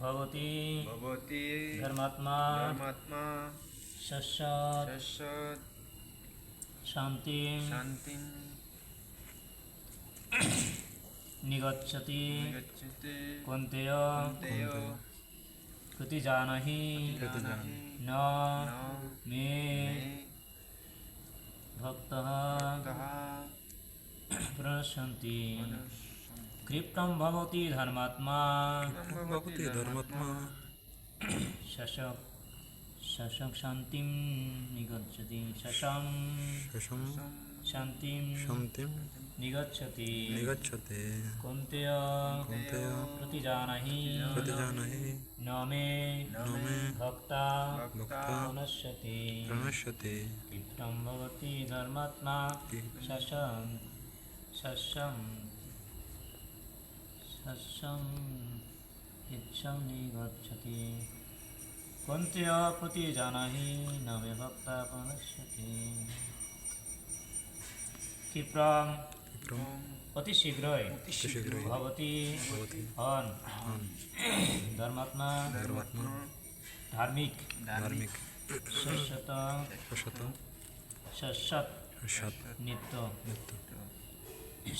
भवति भवति धर्मात्मा धर्मात्मा शश्यत् शश्यत् शान्तिं शान्तिं निगच्छति निगच्छति कौन्तेय कौन्तेय कृति जानाहि जानाहि न न मे मे भक्तः भक्तः प्रणश्यन्ति कृप्तं भवति धर्मात्मा भवति धर्मात्मा शशक शशक शान्तिं निगच्छति शशं शशं शान्तिं शान्तिं निगच्छति निगच्छते कौन्तेय कौन्तेय प्रतिजानाहि प्रतिजानाहि न मे न मे भक्ता भक्ता प्रणश्यति प्रणश्यते कृप्तं भवति धर्मात्मा शशं शशं शशं इच्छं निगच्छति कौन्तेय प्रतिजानाहि न मे भक्ता प्रणश्यति क्षिप्रम् अति शीघ्रं शीघ्रं भवति भवति हन हन धर्मात्मा धर्मात्मा धार्मिक धार्मिक शश्यत शत शश्यत शत नित्य नित्य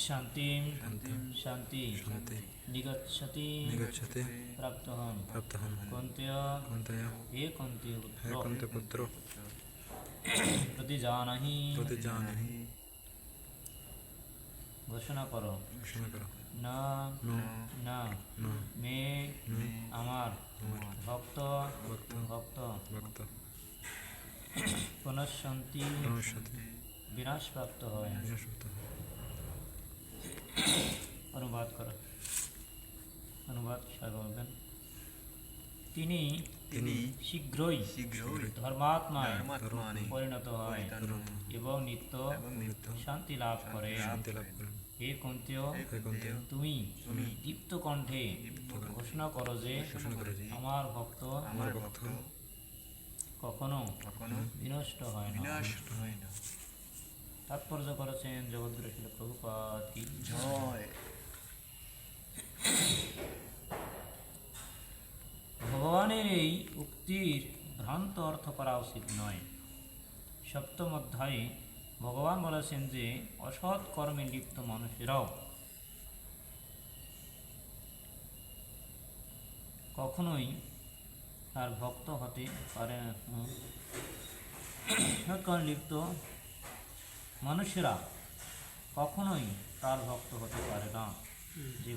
शान्तिं शान्तिं शान्ति शान्ति निगच्छति निगच्छते प्राप्तहं प्राप्तः कौन्तेय कौन्तेय हे कौन्तेय हे कुन्तीपुत्रो प्रतिजानाहि प्रतिजानाहि ঘোষণা করো ঘোষণা করো না ন না ন মে মে আমার আমার ভক্ত ভক্ত ভক্ত ভক্ত পুনঃশান্তি প্रणश्यते বিনাশপ্রাপ্ত হয় বিনাশপ্ত অনুবাদ করো অনুবাদ সবাই বলবেন তিনি তিনি শীঘ্রই শীঘ্রই ধর্মাত্মায় ধর্মাত্মানে পরিণত হয় এবং নিত্য নিত্য শান্তি লাভ করে শান্তি লাভ করেন হে কন্তেয় হে কৌন্তেয় তুমি দীপ্ত কণ্ঠে ঘোষণা করো যে ঘোষণা করো যে আমার ভক্ত আমার ভক্ত কখনো কখনো বিনষ্ট হয় না বিনষ্ট হয় না। তাৎপর্য করেছেন জগদ্গুরু শিল প্রভুপাদ কি জয়। ভগবানের এই উক্তির ভ্রান্ত অর্থ করা উচিত নয়। সপ্তম অধ্যায়ে ভগবান বলেছেন যে অসৎ কর্মে লিপ্ত মানুষেরাও কখনোই তার ভক্ত হতে পারে না। অসৎ কর্মে লিপ্ত মানুষেরা কখনোই তার ভক্ত হতে পারে না। যে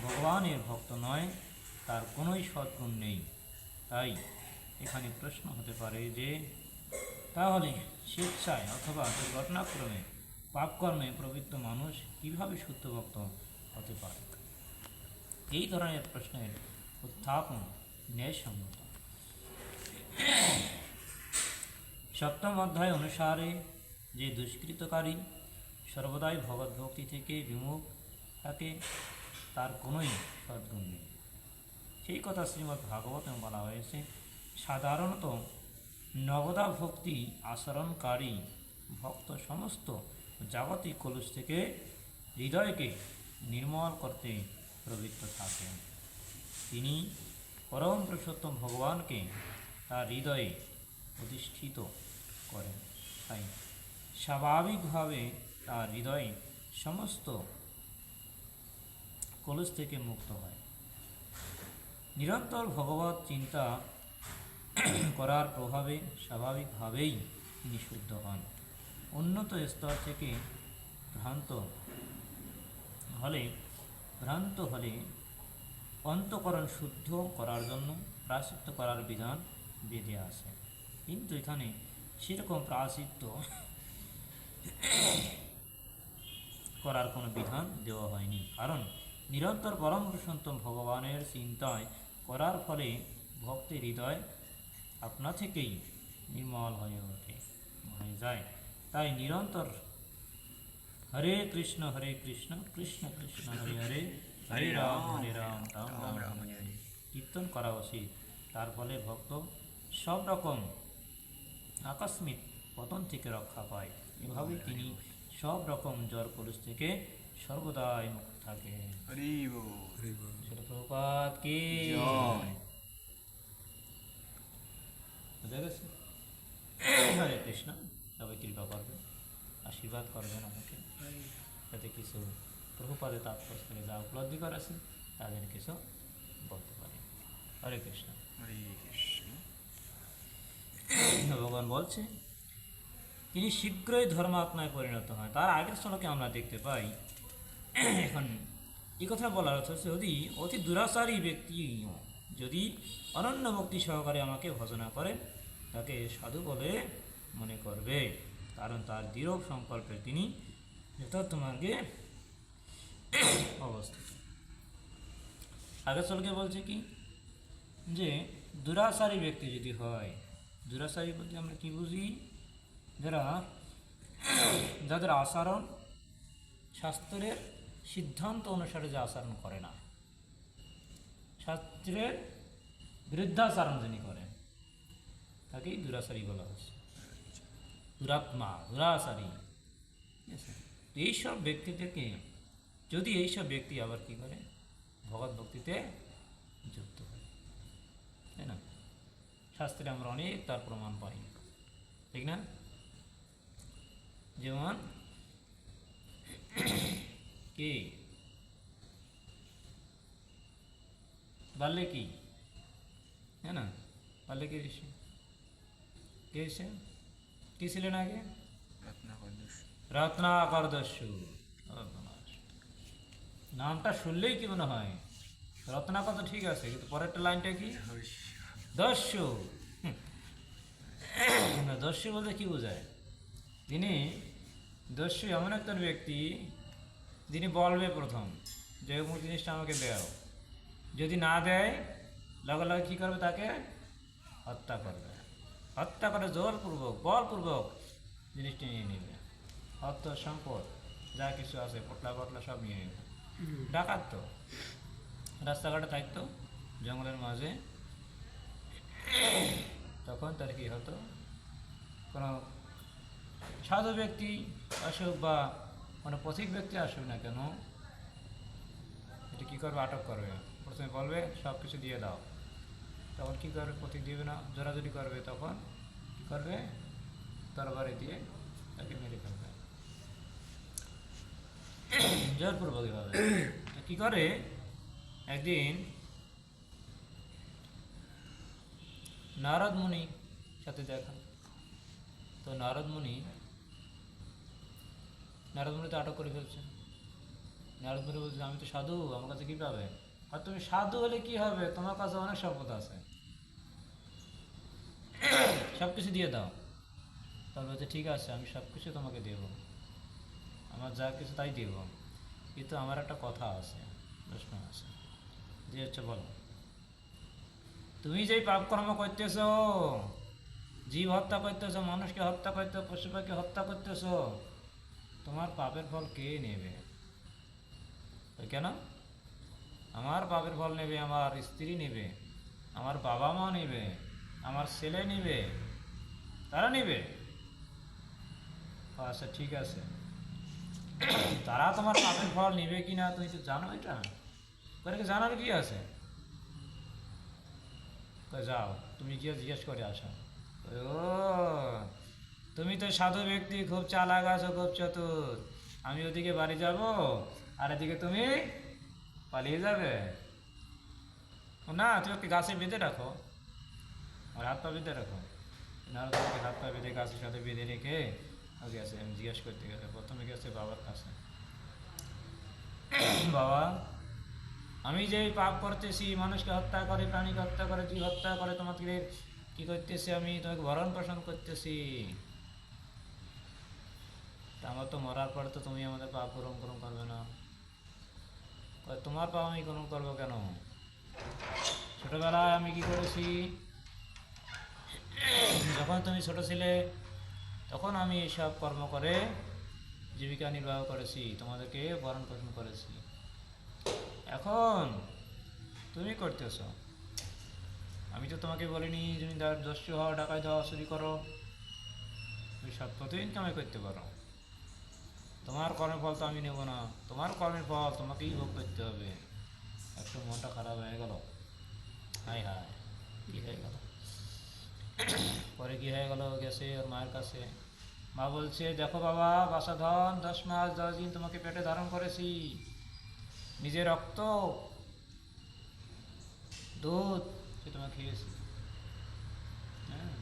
ভগবানের ভক্ত নয় তার কোনোই সদ্গুণ নেই। তাই এখানে প্রশ্ন হতে পারে যে তাহলে স্বেচ্ছায় অথবা দুর্ঘটনাক্রমে পাপকর্মে প্রবৃত্ত মানুষ কীভাবে শুদ্ধ ভক্ত হতে পারে? এই ধরনের প্রশ্নের উত্থাপন ন্যায়সঙ্গত। সপ্তম অধ্যায় অনুসারে যে দুষ্কৃতকারী সর্বদাই ভগবদ্ভক্তি থেকে বিমুখ থাকে তার কোনোই সদ্গুণ নেই। সেই কথা শ্রীমদ্ ভাগবতে বলা হয়েছে, সাধারণত নবদা ভক্তি আচরণকারী ভক্ত সমস্ত জাগতিক কলুষ থেকে হৃদয়কে নির্মল করতে প্রবৃত্ত থাকেন। তিনি পরম পুরুষোত্তম ভগবানকে তার হৃদয়ে অধিষ্ঠিত করেন। তাই স্বাভাবিকভাবে তার হৃদয় সমস্ত কলুষ থেকে মুক্ত হয়। নিরন্তর ভগবত চিন্তা করার প্রভাবে স্বাভাবিকভাবেই তিনি শুদ্ধ হন। উন্নত স্তর থেকে ভ্রান্ত হলে অন্তঃকরণ শুদ্ধ করার জন্য প্রায়শ্চিত্ত করার বিধান বেঁধে আসে। কিন্তু এখানে সেরকম প্রায়শ্চিত্ত করার কোনো বিধান দেওয়া হয়নি, কারণ নিরন্তর পরম পুরুষোত্তম ভগবানের চিন্তায় করার ফলে ভক্তের হৃদয় আপনা থেকেই নির্মল হয়ে যায়। তাই নিরন্তর হরে কৃষ্ণ কৃষ্ণ কৃষ্ণ হরে হরে, হরে রাম রাম রাম হরে কীর্তন করা উচিত। তার ফলে ভক্ত সব রকম আকস্মিক পতন থেকে রক্ষা পায়। এভাবে তিনি সব রকম জ্বর কলুষ থেকে সর্বদাই মুক্ত থাকে। হরি বল। হরি বল। সেটা প্রভুপাদ কি জয়। বুঝা গেছে? হরে কৃষ্ণ। সবাই কৃপা করবে, আশীর্বাদ করবেন আমাকে, যাতে কিছু প্রভুপাদের তাৎপর্য থেকে যা উপলব্ধি করেছে তাদের কিছু বলতে পারি। হরে কৃষ্ণ। হরে কৃষ্ণ। ভগবান বলছে তিনি শীঘ্রই ধর্মাত্মায় পরিণত হয়। তার আগের শ্লোকে আমরা দেখতে পাই, এখন এই কথা বলার অর্থ হচ্ছে, যদি অতি দুরাচারী ব্যক্তি যদি অনন্য ভক্তি সহকারে আমাকে ভজনা করে, তাকে সাধু বলে মনে করবে, কারণ তার দৃঢ় সংকল্পে তিনি যথার্থ মার্গে অবস্থিত। আগের শ্লোকে বলছে কি, যে দুরাচারী ব্যক্তি যদি হয়, দুরাচারী বলতে আমরা কি বুঝি, যাদের আচরণ শাস্ত্রের সিদ্ধান্ত অনুসারে যে আচরণ করে না, শাস্ত্রের বিরুদ্ধাচরণ যিনি করেন, তাকেই দুরাচারী বলা হচ্ছে। দুরাত্মা, দুরাচারী। ঠিক আছে? তো এইসব ব্যক্তি থেকে যদি এইসব ব্যক্তি আবার কি করে, ভগৎ ভক্তিতে যুক্ত হয়, তাই না? শাস্ত্রে আমরা অনেক তার প্রমাণ পাই, ঠিক না? যেমন কি বাল্যে কি, হ্যাঁ না, বাল্যে কি ঋষি কে এসে কি ছিলেন আগে? রত্নাকর দস্যু। নামটা শুনলেই কি মনে হয়, রত্নাকর তো ঠিক আছে, কিন্তু পরেরটা লাইনটা কি? দস্যু। দস্যু বলতে কি বোঝায়? তিনি দস্যু এমন একজন ব্যক্তি যিনি বলবে প্রথম যে অমুক জিনিসটা আমাকে দেও, যদি না দেয় লগে লগে কী করবে, তাকে হত্যা করবে। হত্যা করে জোরপূর্বক বলপূর্বক জিনিসটি নিয়ে নেবে, অর্থ সম্পদ যা কিছু আছে পটলা পটলা সব নিয়ে নেবে। ডাকাত তো রাস্তাঘাটে থাকতো জঙ্গলের মাঝে, তখন তার কি হতো, কোনো সাধু ব্যক্তি আসুক বা কোনো পথিক ব্যক্তি আসুক না কেন, এটা কী করবে, আটক করবে। প্রথমে বলবে সব কিছু দিয়ে দাও, তখন কী করবে, পথিক দিবে না, জোরাজুরি করবে, তখন কী করবে, তরবারি দিয়ে তাকে মেরে ফেলবে জোরপূর্বক। এভাবে কী করে, একদিন নারদ মুনির সাথে দেখা, তো নারদ মুনি তো আটক করে ফেলছে। নারদ মুনি বলছে, আমি তো সাধু, আমার কাছে কী পাবে? আর তুমি সাধু হলে কি হবে, তোমার কাছে অনেক সম্পদ আছে, সব কিছু দিয়ে দাও। তাহলে বলছে, ঠিক আছে, আমি সব কিছু তোমাকে দেব, আমার যা কিছু তাই দেব, কিন্তু আমার একটা কথা আছে, প্রশ্ন আছে, যে হচ্ছে, বলো, তুমি যেই পাপ কর্ম করতেছ, জীব হত্যা করতেছ, মানুষকে হত্যা করতে, পশু পাখি হত্যা করতেছ, তোমার পাপের ফল কে নেবে? কেন? আমার পাপের ফল নেবে আমার স্ত্রী নেবে, আমার বাবা মা নেবে, আমার ছেলে নেবে, তারা নেবে। আচ্ছা ঠিক আছে, তারা তোমার পাপের ফল নেবে কি না তুমি তো জানো, এটা করে জানার কি আছে? যাও তুমি গিয়ে জিজ্ঞেস করে আসো। ও তুমি তো সাধু ব্যক্তি, খুব চালাক আছো, খুব চতুর, আমি ওদিকে বাড়ি যাব আর এদিকে তুমি পালিয়ে যাবে না, তুমি ওকে গাছে বেঁধে রাখো, আর হাত পা বেঁধে রাখো। না তোমাকে হাত পা বেঁধে গাছের সাথে বেঁধে রেখে গেছে, আমি জিজ্ঞেস করতে গেছে, প্রথমে গেছে বাবার কাছে, বাবা আমি যে পাপ করতেছি, মানুষকে হত্যা করে, প্রাণীকে হত্যা করে, জীব হত্যা করে, তোমাকে কি করতেছি, আমি তোমাকে ভরণ পোষণ করতেছি, তা আমার তো মরার পরে তো তুমি আমাদের পাপ গ্রহণ করবে না। তোমার পাপ আমি গ্রহণ করবো কেন? ছোটবেলায় আমি কি করেছি, যখন তুমি ছোট ছিলে তখন আমি এইসব কর্ম করে জীবিকা নির্বাহ করেছি, তোমাদেরকে ভরণ পোষণ করেছি, এখন তুমি করতেছ, আমি তো তোমাকে বলিনি তুমি দস্যু হও, ডাকাত হও, চুরি করো, তুমি সৎ পথে ইনকামে করতে পারো, তোমার কর্মের ফল তো আমি নেব না, তোমার কর্মের ফল তোমাকেই ভোগ করতে হবে। একটু মনটা খারাপ হয়ে হায় হায়, কী হয়ে গেল? পরে কী হয়ে গেল? গেছে ওর মায়ের কাছে। মা বলছে, দেখো বাবা, বাসাধন 10 মাস 10 দিন তোমাকে পেটে ধারণ করেছি, নিজের রক্ত দুধ সে তোমাকে খেয়েছি। হ্যাঁ,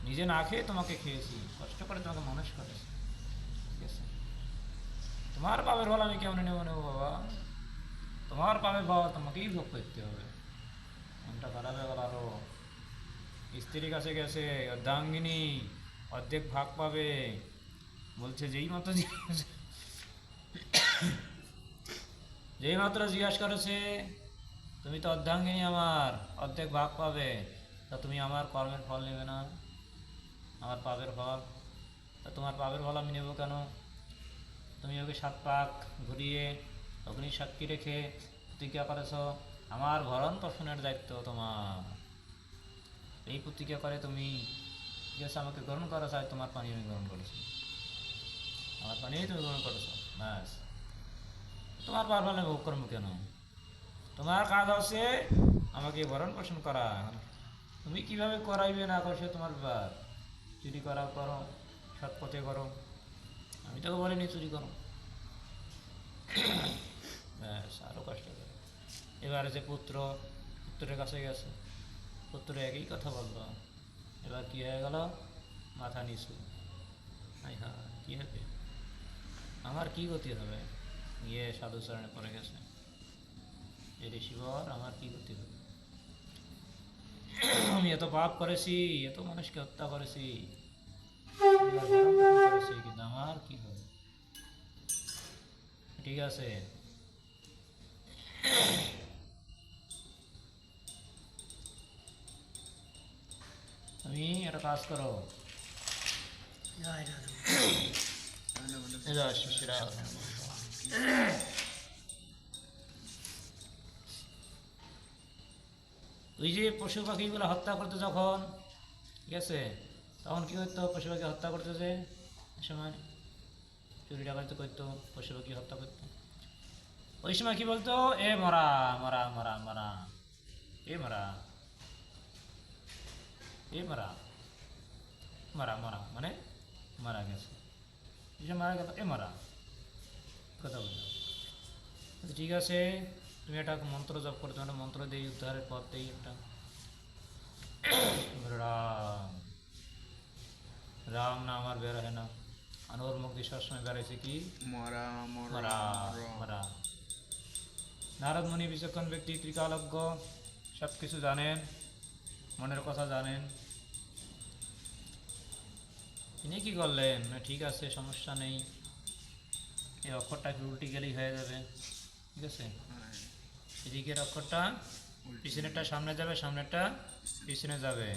নিজে না খেয়ে তোমাকে খেয়েছি, কষ্ট করে তোমাকে মানুষ করেছি। ঠিক আছে, তোমার পাপের ফল আমি কেমন নেবো বাবা? তোমার পাপের ফল তোমাকেই ভোগ করতে হবে। মনটা খারাপ হয়ে গেল আরো। স্ত্রীর কাছে গেছে, অর্ধাঙ্গিনী অর্ধেক ভাগ পাবে। বলছে যেই মাত্র জিজ্ঞাসা করেছে, তুমি তো অর্ধাঙ্গিনী, আমার অর্ধেক ভাগ পাবে, তা তুমি আমার কর্মের ফল নেবে না? আমার পাপের ফল? তা তোমার পাপের ফল আমি নেব কেন? তুমি ওকে 7 পাক ঘুরিয়ে অগ্নি সাক্ষী রেখে প্রতিজ্ঞা করেছ, আমার ভরণ পোষণের দায়িত্ব তোমার। এই প্রতিজ্ঞা করে তুমি ঠিক আছে আমাকে গ্রহণ করা চাই, তোমার পানি আমি গ্রহণ করেছি, আমার পানি তুমি গ্রহণ করেছো, ব্যাস। তোমার পাপ ফল ভোগ করবো কেন? তোমার কাজ হচ্ছে আমাকে ভরণ পোষণ করা। তুমি কিভাবে করাইবে না করছো তোমার ব্যাপার। চুরি করা করো, সৎ পথে করো, আমি তোকে বলিনি চুরি করো। ব্যাস, আরও কষ্ট করে। এবারে যে পুত্রের কাছে গেছে, পুত্র একই কথা বললো। এবার কী হয়ে গেল? মাথা নিচু। হাই হা, কী হবে? আমার কি গতি হবে? গিয়ে সাধুচরণে পড়ে গেছে, এ ঋষিবর, আমার কি গতি হবে? আমি এত পাপ করেছি, এত মানুষকে হত্যা করেছি, করেছি, কিন্তু আমার কি হবে? ঠিক আছে, তুমি একটা কাজ করো। শিষ্যরা ওই যে পশু পাখিগুলো হত্যা করতো যখন, ঠিক আছে, তখন কী করতো? পশু পাখি হত্যা করতো যে সময় চুরি ডাকাতি করতো, পশু পাখি হত্যা করতো, ওই সময় কি বলতো? এ মরা মরা মরা মরা, এ মরা, এ মরা, মারা মরা মানে মারা গেছে, যে মারা গেল এ মারা, কথা বললো। ঠিক আছে, তুমি একটা মন্ত্র জপ করো, তোমার মন্ত্র দিই, উদ্ধারের পথ দিই একটা। রাম রাম না আমার বের হয় না, আনোর মুখ দিয়ে সবসময় বেড়াইছে কি? মরা মরা মারা মারা। নারদ মুনি বিচক্ষণ ব্যক্তি, ত্রিকালজ্ঞ, সব কিছু জানেন, মনের কথা জানেন। তিনি কি করলেন? না ঠিক আছে, সমস্যা নেই, এই অক্ষরটা একটু উল্টে গেলেই হয়ে যাবে। ঠিক আছে, এদিকের অক্ষরটা পিছনেরটা সামনে যাবে, সামনেরটা পিছনে যাবে,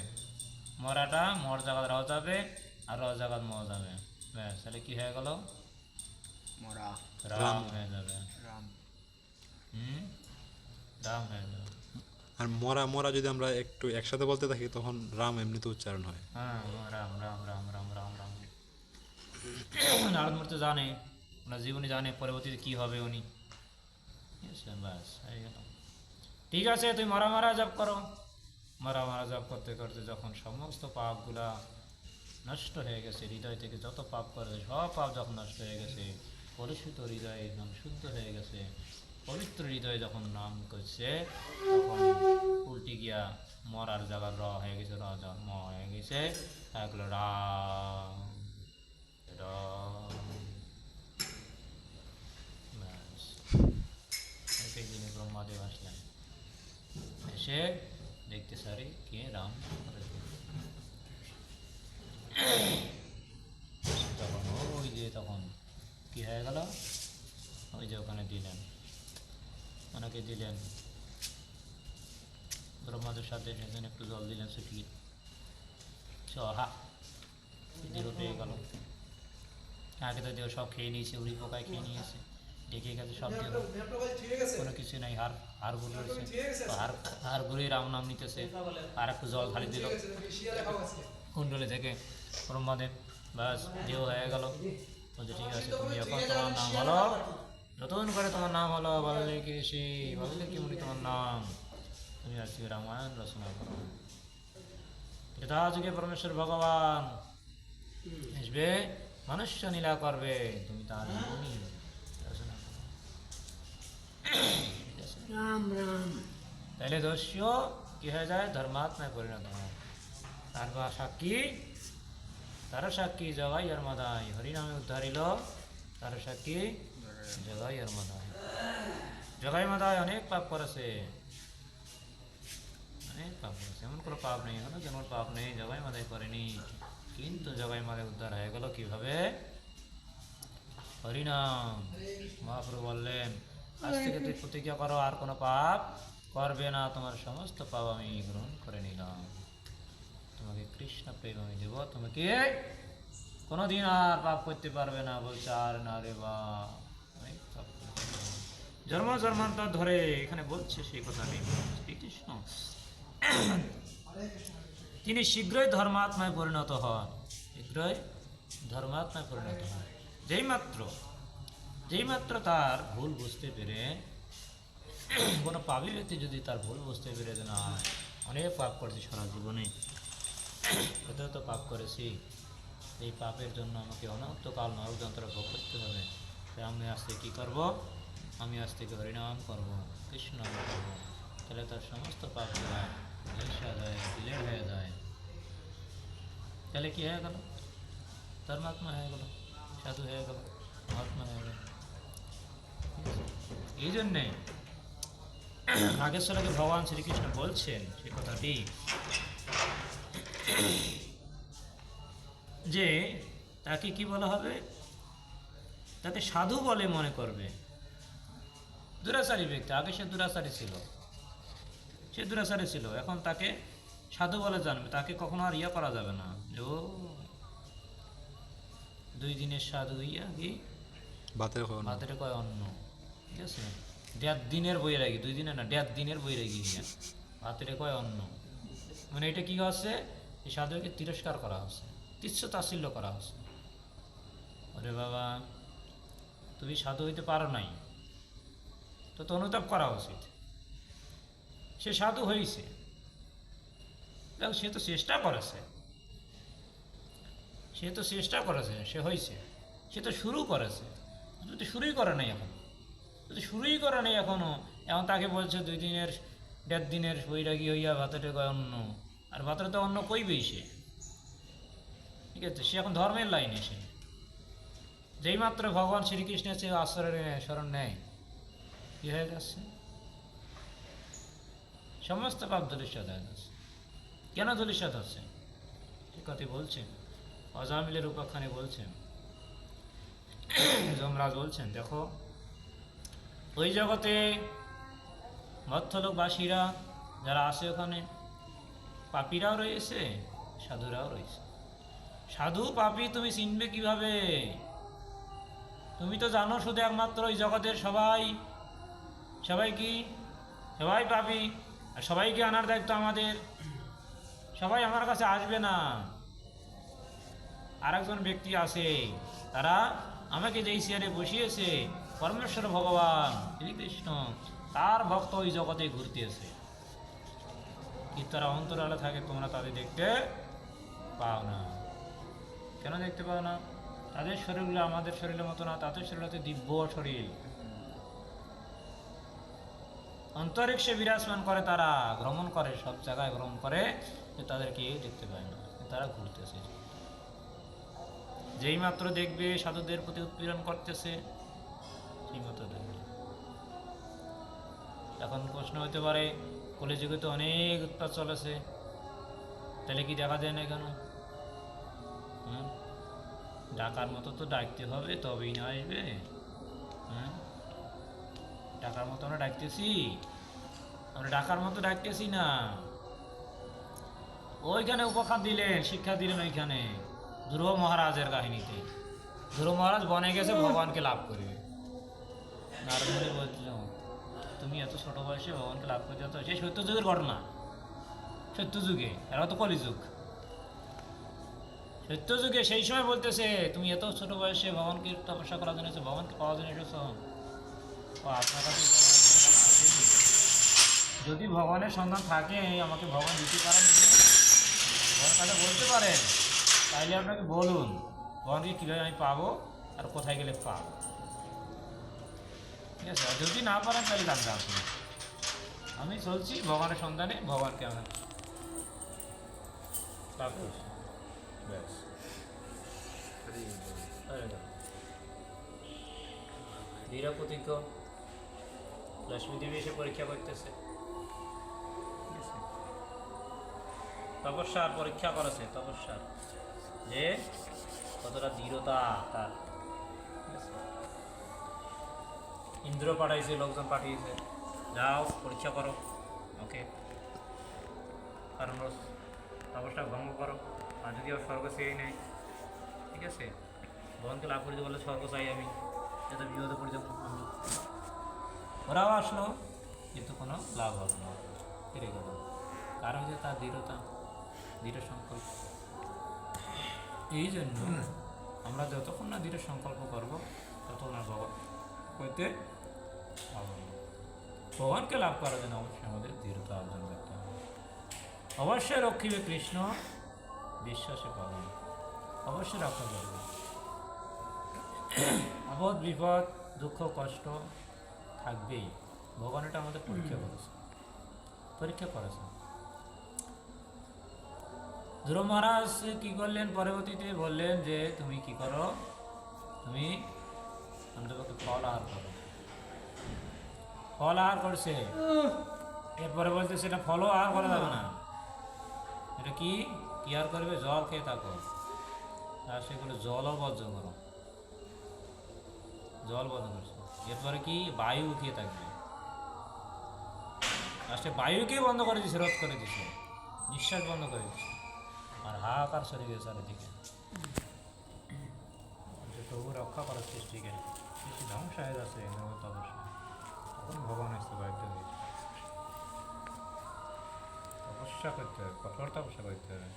মরাটা মর জায়গা র যাবে, আর র জায়গা ম যাবে, ব্যাস, তাহলে কি হয়ে গেল? মরা রাম হয়ে যাবে। রাম রাম হয়ে যাবে। আর মরা মরা যদি আমরা একটু একসাথে বলতে থাকি তখন রাম এমনিতে উচ্চারণ হয়। হ্যাঁ, রাম রাম রাম রাম রাম রাম। নারদ মুনি জানে, ওনার জীবনে জানে পরবর্তীতে কী হবে উনি। ঠিক আছে, ব্যাস হয়ে গেল। ঠিক আছে, তুমি মরা মারা জপ করো। মরা মারা জপ করতে করতে যখন সমস্ত পাপগুলা নষ্ট হয়ে গেছে, হৃদয় থেকে যত পাপ করে সব পাপ যখন নষ্ট হয়ে গেছে, কলুষিত হৃদয়ে নাম শুদ্ধ হয়ে গেছে, পবিত্র হৃদয়ে যখন নাম করছে, তখন উল্টি গিয়া মরার জায়গার র হয়ে গেছে, র জায়গার ম হয়ে গেছে, এগুলো রাম রাম। ব্যাস, সেই দিনে ব্রহ্মাদেব আসলেন, এসে দেখতে সারি কে রাম করে দিল। তখন ওই যে তখন কি হয়ে গেল? ওই যে ওখানে দিলেন, ওনাকে দিলেন, ব্রহ্মাদের সাথে এসেছেন, একটু জল দিলেন শুকিয়ে, হা দেহ পেয়ে গেল। আগে তো দেহ সব খেয়ে নিয়েছে, উড়ি পোকায় খেয়ে নিয়েছে, ডেকে গেছে সব দেহ, কোনো কিছু নাই, হাড় গুলো রয়েছে, হাড় গুড়ি রাম নাম নিতেছে, আর একটু জল খালি দিল কুণ্ডলে থেকে ব্রহ্মাদেব, ব্যাস দেহ হয়ে গেল। বলছে ঠিক আছে, তুমি এখন তোমার নাম হলো নতুন করে তোমার নাম হলো বাল্মীকি ঋষি, বাল্মীকি মুনি তোমার নাম, তুমি আজকে রামায়ণ রচনা করো। ত্রেতা যুগে পরমেশ্বর ভগবান আসবে, মনুষ্য লীলা করবে, তুমি তার জীবনী রচনা করো। ঠিক আছে? রাম রাম তাহলে দস্যু কি হয়ে যায়? ধর্মাত্মায় পরিণত হয়। তার বা সাক্ষী, তার সাক্ষী জগাই আর মাদাই, হরিনামে উদ্ধারিল তার সাক্ষী জগাই আর মাদাই। জগাই মাদাই অনেক পাপ করেছে, অনেক পাপ করেছে, এমন কোনো পাপ নেই এখনো যেমন পাপ নেই জগাই মাদাই করেনি। কিন্তু জগাই মাদাই উদ্ধার হয়ে গেল কিভাবে? হরিনাম। মহাপ্রভু বললেন আজ থেকে তুই প্রতিজ্ঞা করো আর কোনো পাপ করবে না, তোমার সমস্ত পাপ আমি গ্রহণ করে নিলাম, তোমাকে কৃষ্ণ প্রেম আমি দেবো, তোমাকে কোনোদিন আর পাপ করতে পারবে না। বলছে আর না রে বা, অনেক পাপ করেছে। জন্ম জন্মান্তর ধরে এখানে বলছে সেই কথাটি শ্রীকৃষ্ণ। তিনি শীঘ্রই ধর্মাত্মায় পরিণত হন, শীঘ্রই ধর্মাত্মায় পরিণত হন। যেই মাত্র তার ভুল বুঝতে পেরে, কোনো পাপী ব্যক্তি যদি তার ভুল বুঝতে পেরে যে না অনেক পাপ করেছি সারা জীবনে, এতেও তো পাপ করেছি, এই পাপের জন্য আমাকে অনন্তকাল নরক যন্ত্র ভোগ করতে হবে, তাই আমি আজ থেকে কী করবো? আমি আজ থেকে হরিনাম করবো, কৃষ্ণ নাম করবো। তাহলে তার সমস্ত পাপ যায়, হিংসা যায়, বিলের হয়ে যায়। তাহলে কী হয়ে গেল? ধর্মাত্মা হয়ে গেল, সাধু হয়ে গেল, মহাত্মা হয়ে গেল। এই জন্যে নাগেশ্বরকে ভগবান শ্রীকৃষ্ণ বলছেন সে কথাটি যে তাকে কি বলা হবে? তাকে সাধু বলে মনে করবে। দুরাচারী ব্যক্তি, আগে সে দুরাচারী ছিল, সে দুরাচারী ছিল, এখন তাকে সাধু বলে জানবে, তাকে কখনো আর ইয়া করা যাবে না যে ও 2 দিনের সাধু ইয়া কি বাতের খাওয়া না। ভাতের কয় অন্ন, ঠিক আছে? 1.5 দিনের বই রাখি, 2 দিনের না 1.5 দিনের বই রাখি ভাতের কয় অন্ন। মানে এটা কি হচ্ছে? এই সাধুকে তিরস্কার করা হচ্ছে, তিচ্ছ তাচ্ছিল্য করা হচ্ছে। ওরে বাবা, তুমি সাধু হইতে পারো নাই, তো অনুতাপ করা উচিত। সে সাধু হয়েছে, দেখো সে তো চেষ্টা করেছে, সে তো চেষ্টা করেছে, সে হয়েছে, সে তো শুরু করেছে, যদি শুরুই করে নাই এখন, যদি শুরুই করে নাই এখনো, এখন তাকে বলছে 2 দিনের 1.5 দিনের বৈরাগী হইয়া ভাতের কয় অন্ন, আর ভাতের তো অন্ন কইবেই সে, ঠিক আছে? সে এখন ধর্মের লাইনে, সে যেই মাত্র ভগবান শ্রীকৃষ্ণের সে আশ্রয়ের শরণ নেয়, কি হয়ে যাচ্ছে? সমস্ত পাপ ধূলিসাৎ হয়ে যাচ্ছে। কেন ধূলিসাৎ হচ্ছে? ঠিক কথা বলছেন অজামিলের উপাখ্যানে বলছেন, যমরাজ বলছেন দেখো ওই জগতে মধ্যলোকবাসীরা যারা আছে ওখানে, পাপীরাও রয়েছে, সাধুরাও রয়েছে। সাধু পাপী তুমি চিনবে কিভাবে? তুমি তো জানো শুধু একমাত্র ওই জগতের সবাই কি? সবাই পাপী, আর সবাইকে আনার দায়িত্ব আমাদের। সবাই আমার কাছে আসবে না, আর একজন ব্যক্তি আছে, তারা আমাকে যেই চেয়ারে বসিয়েছে পরমেশ্বর ভগবান শ্রীকৃষ্ণ, তার ভক্ত ওই জগতে ঘুরতেছে। কিন্তু তারা অন্তরালে থাকে, তোমরা তাদের দেখতে পাও না। কেন দেখতে পাও না? তাদের শরীরগুলো আমাদের শরীরের মতো না, তাদের শরীর হচ্ছে দিব্য শরীর, অন্তরিক্ষে বিরাজমান করে, তারা ভ্রমণ করে, সব জায়গায় ভ্রমণ করে, তাদেরকে দেখতে পায় না, তারা ঘুরতেছে। যেই মাত্র দেখবে সাধুদের প্রতি উৎপীড়ন করতেছে, সেই মাত্র দেখবে। এখন প্রশ্ন হতে পারে কলিযুগে তো অনেক উৎপাত চলেছে, তাহলে কি দেখা যায় না কেন? ডাকার মতো তো ডাকতে হবে, তবেই না আসবে। ডাকার মতো আমরা ডাকতেছি, আমরা ডাকার মতো ডাকতেছি না। ওইখানে উপখাত দিলেন, শিক্ষা দিলেন ওইখানে ধ্রুব মহারাজের কাহিনীতে। ধ্রুব মহারাজ বনে গেছে ভগবানকে লাভ করবে। নারদ বলছিল তুমি এত ছোট বয়সে ভগবানকে লাভ করতে যাচ্ছ, সেই সত্যযুগের ঘটনা। সত্যযুগে, এরা তো কলিযুগ। সত্যযুগে সেই সময় বলতেছে তুমি এত ছোট বয়সে ভগবানকে তপস্যা করার জন্য এসেছো, ভগবানকে পাওয়ার জন্য এসেছো, ও আপনার কাছে ভগবানের সন্ধান আসেনি। যদি ভগবানের সন্ধান থাকে আমাকে ভগবান দিতে পারেন, ভগবানের কাছে বলতে পারেন, তাইলে আপনাকে বলুন ভগবানকে কীভাবে আমি পাবো আর কোথায় গেলে পাবো। ঠিক আছে, আর যদি না পারেন তাহলে জানতে আসুন। আমি চলছি ভগবানের সন্ধানে, ভগবানকে আমরা লাভ করছি। ব্যাস। দৃঢ় প্রতিজ্ঞ লক্ষ্মী দেবী এসে পরীক্ষা করতেছে, ঠিক আছে? তপস্যার পরীক্ষা করেছে, তপস্যার যে কতটা দৃঢ়তা তার, ঠিক আছে? ইন্দ্র পাঠাইছে, লোকজন পাঠিয়েছে, যাও পরীক্ষা করো ওকে, কারণ তপস্যা ভঙ্গ করো, আর যদি ও স্বর্গ চেয়েই নেয়, ঠিক আছে? ভগবানকে লাভ করে বললে স্বর্গ চাই আমি, যাতে বিপদে পড়ে যাবো আমি। ওরাও আসলো কিন্তু কোনো লাভ হলো না, ফিরে গেল। কারণ যে তার দৃঢ়তা, দৃঢ় সংকল্প। এই জন্য আমরা যতক্ষণ না দৃঢ় সংকল্প করবো ততক্ষণ আর ভগবান হইতে পারবো না। ভগবানকে লাভ করার জন্য অবশ্যই আমাদের দৃঢ়তা অর্জন করতে হবে। অবশ্যই রক্ষিবে কৃষ্ণ বিশ্বাসে পালন, অবশ্যই রক্ষা করবে। আপদ বিপদ দুঃখ কষ্ট থাকবেই, ভগবান এটা আমাদের পরীক্ষা করেছে, পরীক্ষা করেছে। ধ্রুব মহারাজ কি করলেন, পরবর্তীতে বললেন যে তুমি কি করো, তুমি অন্তপক্ষে ফল আহার করো। ফল আহার করছে, এরপরে বলছে সেটা ফলও আহার করা যাবে না। এটা কি কি আর করবে, জল খেয়ে থাকো, আর সেগুলো জলও বর্জন করো, জল বর্জন করছে। এরপরে কি বায়ু খেয়ে থাকবে, আর সে বায়ুকে বন্ধ করে দিছে, রোধ করে দিছে, নিঃশ্বাস বন্ধ করে দিছে, আর হাহাকার শরীরে চারিদিকে। তবু রক্ষা করার সৃষ্টিকে, সৃষ্টি ধ্বংস হয়ে যাচ্ছে অবশ্যই। তখন ভগবান আসতে বাধ্য হয়েছে। তপস্যা করতে হবে, কঠোর তপস্যা করতে হবে,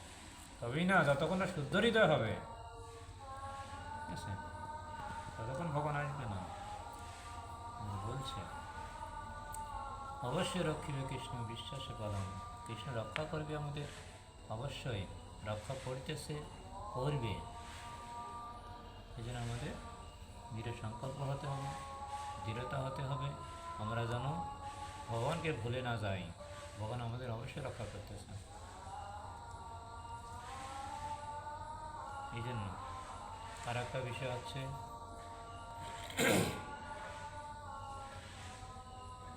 তবেই না, যতক্ষণ না শুদ্ধ হৃদয় হবে, ঠিক আছে, ততক্ষণ ভগবান আসবে না। বলছে অবশ্যই রক্ষিবে কৃষ্ণ বিশ্বাসে পালন, কৃষ্ণ রক্ষা করবে আমাদের, অবশ্যই রক্ষা করতেছে, করবে। এই জন্য আমাদের দৃঢ় সংকল্প হতে হবে, দৃঢ়তা হতে হবে, আমরা যেন ভগবানকে ভুলে না যাই। ভগবান আমাদের অবশ্যই রক্ষা করতেছে। এই জন্য আর একটা বিষয় হচ্ছে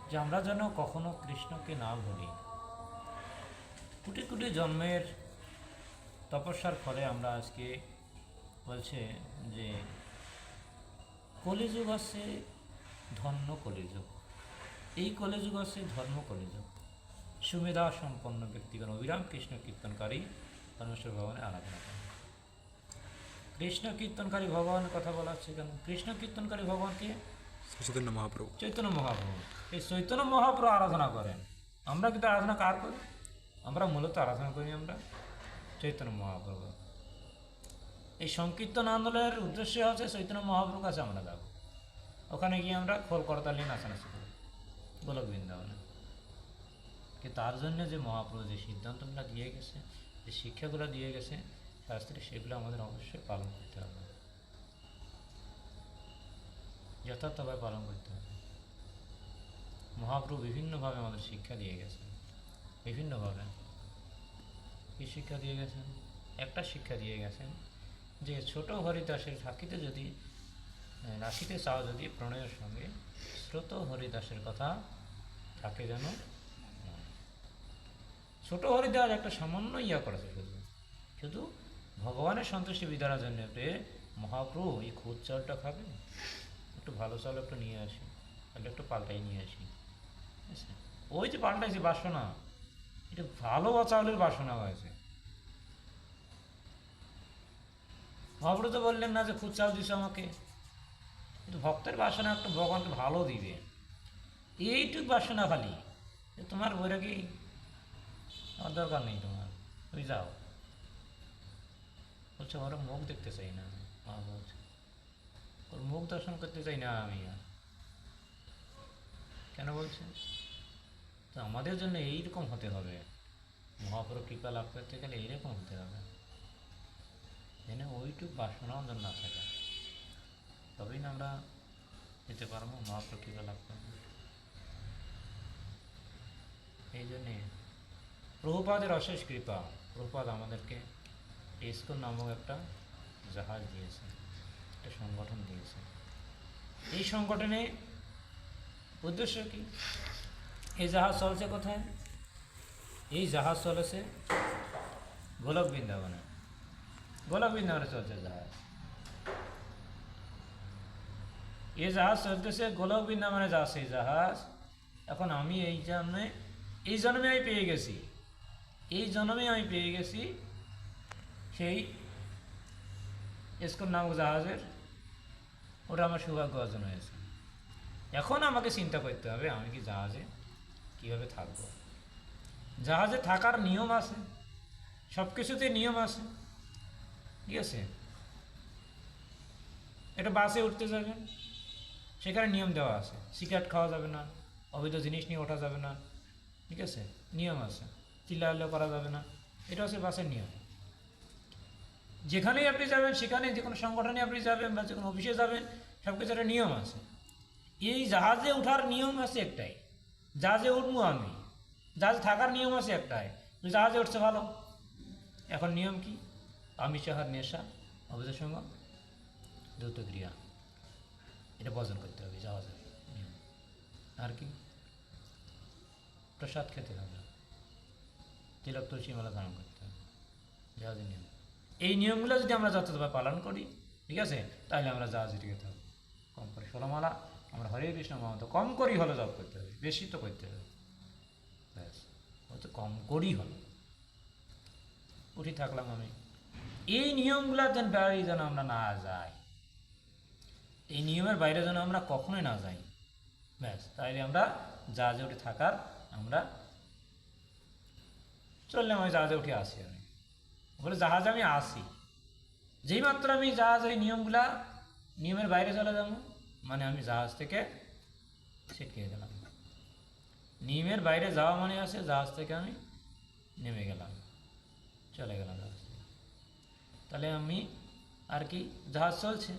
যে আমরা যেন কখনো কৃষ্ণকে না ভুলি। কোটি কোটি জন্মের তপস্যার ফলে আমরা আজকে বলছে যে কলিযুগ হচ্ছে ধন্য কলিযুগ, এই কলিযুগ হচ্ছে ধর্ম কলিযুগ। সুমেধা সম্পন্ন ব্যক্তিগণ অবিরাম কৃষ্ণ কীর্তনকারী পরমেশ্বর ভগবানের আরাধনা করেন। কৃষ্ণ কীর্তনকারী ভগবানের কথা বলা হচ্ছে কেন? কৃষ্ণ কীর্তনকারী ভগবানকে চৈতন্য মহাপ্রভু, চৈতন্য মহাপ্রভু, এই চৈতন্য মহাপ্রভু আরাধনা করেন। আমরা কিন্তু আরাধনা কার করি? আমরা মূলত আরাধনা করি আমরা চৈতন্য মহাপ্রভু। এই সংকীর্তন আন্দোলনের উদ্দেশ্য হচ্ছে চৈতন্য মহাপ্রভুর কাছে আমরা যাব, ওখানে গিয়ে আমরা খোল করতালি নাচানাচি করি গোলক বৃন্দাবনে। কিন্তু তার জন্য যে মহাপ্রভু যে সিদ্ধান্তগুলো দিয়ে গেছে, যে শিক্ষাগুলো দিয়ে গেছে শাস্ত্রে, সেগুলো আমাদের অবশ্যই পালন করতে হবে, যথার্থভাবে পালন করতে হবে। মহাপ্রভু বিভিন্নভাবে আমাদের শিক্ষা দিয়ে গেছেন, বিভিন্নভাবে। কী শিক্ষা দিয়ে গেছেন? একটা শিক্ষা দিয়ে গেছেন যে ছোট হরিদাসের থাকিতে যদি রাখিতে চাও যদি প্রণয়ের সঙ্গে, শ্রোত হরিদাসের কথা থাকে যেন। ছোট হরিদাস একটা সামান্য ইয়া করেছে, শুধু শুধু ভগবানের সন্তুষ্টি বিধানের জন্য মহাপ্রভু এই খুদ চালটা খাবে, একটু ভালো চাল একটু নিয়ে আসি, তাহলে একটু পাল্টাই নিয়ে আসি। ঠিক আছে, ওই যে পাল্টাইছে বাসনা, এটা ভালো চাউলের বাসনা হয়েছে। মহাপ্রভু তো বললেন না যে খুদ চাল দিছে আমাকে, কিন্তু ভক্তের বাসনা একটু ভগবানকে ভালো দিবে, এইটুক বাসনা খালি, যে তোমার বৈরাগী আমার দরকার নেই, তোমার তুমি যাও। বলছে ওরা মুখ দেখতে চাই না, মা বলছে ওর মুখ দর্শন করতে চাই না আমি। কেন বলছে? তো আমাদের জন্য এইরকম হতে হবে, মহাপ্রভু কৃপা লাভ করতে গেলে এইরকম হতে হবে, যেন ওইটুক বাসনাও যেন না থাকে, তবেই না আমরা যেতে পারবো, মহাপ্রভু কৃপা লাভ করবো। এই জন্যে প্রভুপাদের অশেষ কৃপা, প্রভুপাদ আমাদেরকে ইসকন নামক একটা জাহাজ দিয়েছে, একটা সংগঠন দিয়েছে। এই সংগঠনে উদ্দেশ্য কি? এই জাহাজ চলছে কোথায়? এই জাহাজ চলেছে গোলক বৃন্দাবনে, গোলক বৃন্দাবনে চলছে জাহাজ। এই জাহাজ চলতেছে গোলক বৃন্দাবনে যাচ্ছে এই জাহাজ। এখন আমি এই জন্মে আমি পেয়ে গেছি, এই জন্মে আমি পেয়ে গেছি সেই ইসকন নামক জাহাজের, ওটা আমার সৌভাগ্য অর্জন হয়েছে। এখন আমাকে চিন্তা করতে হবে আমি কি জাহাজে কীভাবে থাকবো। জাহাজে থাকার নিয়ম আছে, সব কিছুতে নিয়ম আছে, ঠিক আছে? এটা বাসে উঠতে যাবেন, সেখানে নিয়ম দেওয়া আছে, সিগারেট খাওয়া যাবে না, অবৈধ জিনিস নিয়ে ওঠা যাবে না, ঠিক আছে? নিয়ম আছে, চিল্লাহল্লা করা যাবে না, এটা হচ্ছে বাসের নিয়ম। যেখানেই আপনি যাবেন, সেখানে যে কোনো সংগঠনে আপনি যাবেন বা যে কোনো অফিসে যাবেন, সব কিছু একটা নিয়ম আছে। এই জাহাজে ওঠার নিয়ম আছে একটাই, জাহাজে উঠবো আমি, জাহাজে থাকার নিয়ম আছে একটাই, জাহাজে উঠছে ভালো। এখন নিয়ম কি? আমিষ আহার, নেশা, অবৈধ সঙ্গ, দ্রুত ক্রিয়া, এটা বর্জন করতে হবে জাহাজের নিয়ম। আর কি? প্রসাদ খেতে হবে, তিলক তুলসী মালা ধারণ করতে হবে, জাহাজের নিয়ম। এই নিয়মগুলো যদি আমরা যথাযথভাবে পালন করি, ঠিক আছে, তাহলে আমরা জাহাজে টিকে থাকবো। কম করে 16 মালা আমরা হরে কৃষ্ণ মহামন্ত্র কম করেই হলো জপ করতে হবে, বেশি তো করতে হবে, ব্যাস হয়তো কম করেই হলো। উঠি থাকলাম আমি, এই নিয়মগুলো যেন বাইরে যেন আমরা না যাই, এই নিয়মের বাইরে যেন আমরা কখনোই না যাই, ব্যাস তাইলে আমরা জাহাজে উঠে থাকার আমরা চললাম। আমি জাহাজে উঠে আসি, আমি বলে জাহাজে আমি আসি, যেই মাত্র আমি জাহাজ এই নিয়মের বাইরে চলে যাবো, মানে আমি জাহাজ থেকে ছিটকে গেলাম। নিয়মের বাইরে যাওয়া মানে আছে জাহাজ থেকে আমি নেমে গেলাম, চলে গেলাম জাহাজ থেকে। তাহলে আমি আর কি, জাহাজ চলছে,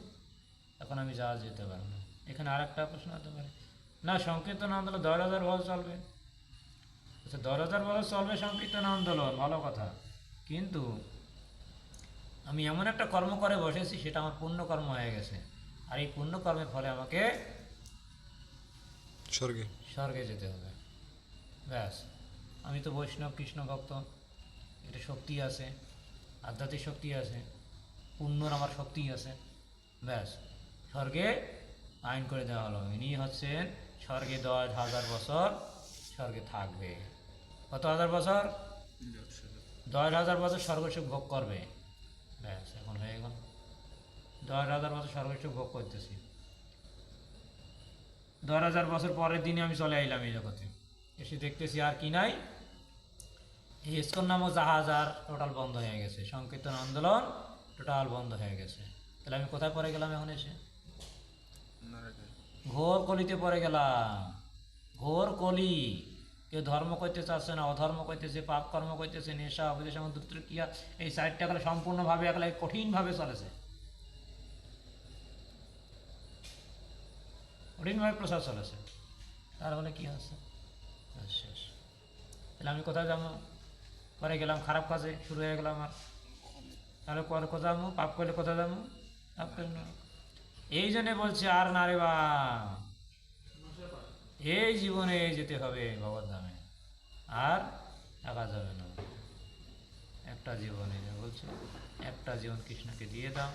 এখন আমি জাহাজ যেতে পারবো না। এখানে আর একটা প্রশ্ন হতে পারে, না সংকীর্তন আন্দোলন 10,000 বছর চলবে। আচ্ছা 10,000 বছর চলবে সংকীর্তন আন্দোলন, ভালো কথা, কিন্তু আমি এমন একটা কর্ম করে বসেছি, সেটা আমার পুণ্যকর্ম হয়ে গেছে, আর এই পুণ্যকর্মের ফলে আমাকে স্বর্গে যেতে হবে। ব্যাস, আমি তো বৈষ্ণব কৃষ্ণ ভক্ত, এটা শক্তি আছে, আধ্যাত্মিক শক্তি আছে, পুণ্যর আমার শক্তি আছে, ব্যাস স্বর্গে আইন করে দেওয়া হলো। ইনি হচ্ছেন স্বর্গে 10,000 বছর স্বর্গে থাকবে। কত হাজার বছর? 10,000 বছর স্বর্গসুখ ভোগ করবে। ব্যাস এখন হয়ে গেল, 10,000 বছর স্বর্গসুখ ভোগ করতেছি। 10,000 বছর পরের দিনে আমি চলে আইলাম এই জগতে, এসে দেখতেছি আর কি নাই, এই ইসকন নামক জাহাজ আর টোটাল বন্ধ হয়ে গেছে, সংকীর্তন আন্দোলন টোটাল বন্ধ হয়ে গেছে। তাহলে আমি কোথায় পড়ে গেলাম এখন এসে? ঘোর কলিতে পড়ে গেলাম, ঘোর কলি। কেউ ধর্ম করতে চাচ্ছে না, অধর্ম করতেছে, পাপ কর্ম করতেছে, নেশা, অবৈধ সমুদ্র ক্রিয়া, এই সাইডটা গেলে সম্পূর্ণভাবে একলা কঠিনভাবে চলেছে, কঠিনভাবে প্রচার চলেছে। তার ফলে কী হচ্ছে? শেষ। তাহলে আমি কোথায় যাবো? পরে গেলাম খারাপ কাজে, শুরু হয়ে গেলাম আমার। তাহলে পরে কোথায় যাবো? পাপ করলে কোথায় যাবো? পাপ করলে না। এই জন্যে বলছে আর না রে বা, এই জীবনে যেতে হবে ভগবত ধামে, আর থাকা যাবে না। একটা জীবনে বলছে, একটা জীবন কৃষ্ণকে দিয়ে দাও,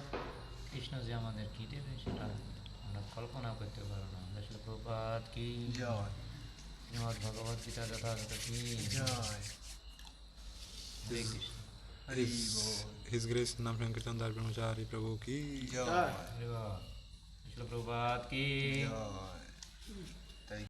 কৃষ্ণ যে আমাদের কী দেবে সেটা আমরা কল্পনা করতে পারবো না। আসলে প্রপাত কি জয়, শ্রীমদ্ ভগবত গীতা যথাযথ কি জয়, হরে কৃষ্ণ। হরি বল, His Grace नाम संकीर्तन दास ब्रह्मचारी प्रभु की জয়, হরে বাবা, আসলে প্রপাত কি জয়।